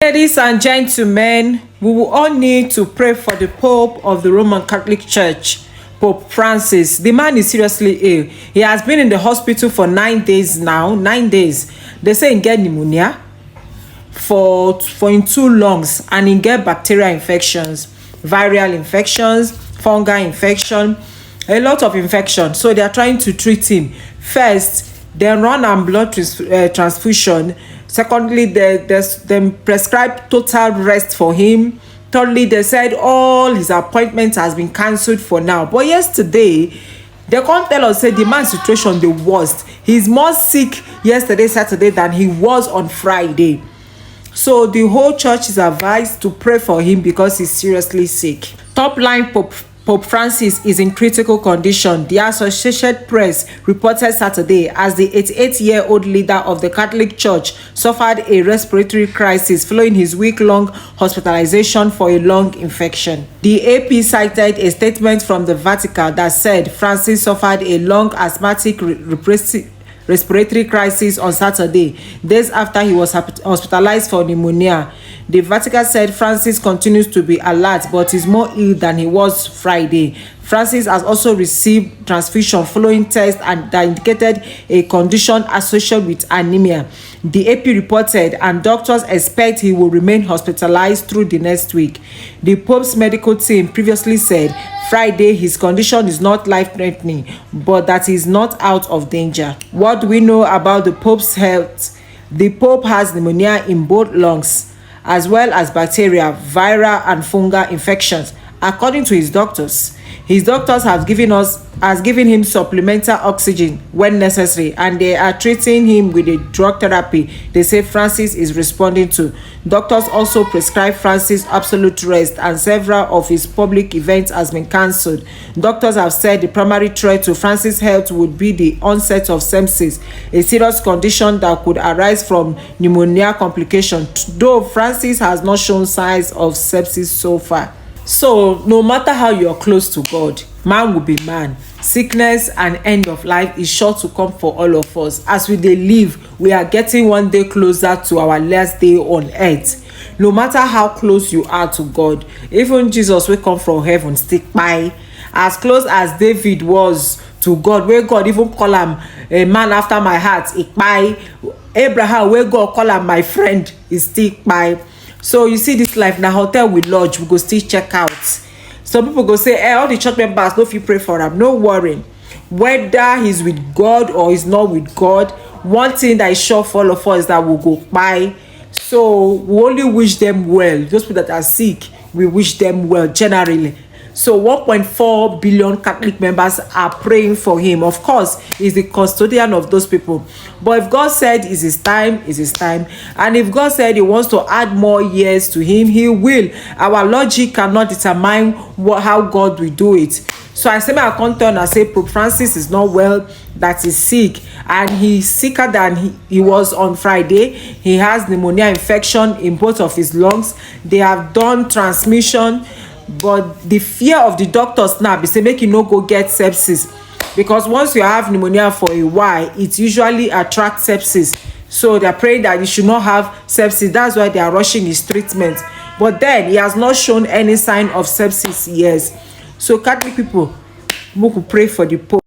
Ladies and gentlemen, we will all need to pray for the Pope of the Roman Catholic Church, Pope Francis. The man is seriously ill. He has been in the hospital for 9 days now. 9 days. They say he get pneumonia for in 2 lungs, and he get bacterial infections, viral infections, fungal infection, a lot of infection. So they are trying to treat him. First, they run am blood transfusion. Secondly, they prescribe total rest for him. Thirdly, they said all his appointments has been cancelled for now. But yesterday, they can't tell us say the man's situation the worst. He's more sick yesterday, Saturday, than he was on Friday. So the whole church is advised to pray for him because he's seriously sick. Top line, Pope Francis is in critical condition. The Associated Press reported Saturday as the 88-year-old leader of the Catholic Church suffered a respiratory crisis following his week-long hospitalization for a lung infection. The AP cited a statement from the Vatican that said Francis suffered a lung asthmatic respiratory crisis on Saturday, days after he was hospitalized for pneumonia. The Vatican said Francis continues to be alert but is more ill than he was Friday. Francis has also received transfusion following tests and that indicated a condition associated with anemia. The AP reported, and doctors expect he will remain hospitalized through the next week. The Pope's medical team previously said Friday his condition is not life-threatening, but that he is not out of danger. What do we know about the Pope's health? The Pope has pneumonia in both lungs, as well as bacterial, viral, and fungal infections, according to his doctors. His doctors have given him supplemental oxygen when necessary, and they are treating him with a drug therapy they say Francis is responding to. Doctors also prescribe Francis absolute rest, and several of his public events has been cancelled. Doctors have said the primary threat to Francis' health would be the onset of sepsis, a serious condition that could arise from pneumonia complication, though Francis has not shown signs of sepsis so far. So no matter how you're close to God, man will be man. Sickness and end of life is sure to come for all of us. As we dey live, we are getting one day closer to our last day on earth. No matter how close you are to God, even Jesus will come from heaven stick by. As close as David was to God, where God even call him a man after my heart, ikpai. Abraham, where God call him my friend, is stick by. So you see, this life na hotel we lodge, we go still check out. Some people go say, all the church members no fit pray for him. No worry, whether he's with God or he's not with God, one thing that is sure for all of us is that we'll go by. So we only wish them well. Those people that are sick, we wish them well generally. So 1.4 billion Catholic members are praying for him. Of course, he's the custodian of those people. But if God said it's his time, it's his time. And if God said he wants to add more years to him, he will. Our logic cannot determine how God will do it. So I say my account and say Pope Francis is not well, that is sick, and he's sicker than he was on Friday. He has pneumonia infection in both of his lungs. They have done transmission, but the fear of the doctors now be say make you no go get sepsis, because once you have pneumonia for a while, it usually attracts sepsis. So they're praying that he should not have sepsis. That's why they are rushing his treatment. But then he has not shown any sign of sepsis yet. So Catholic people, we could pray for the Pope.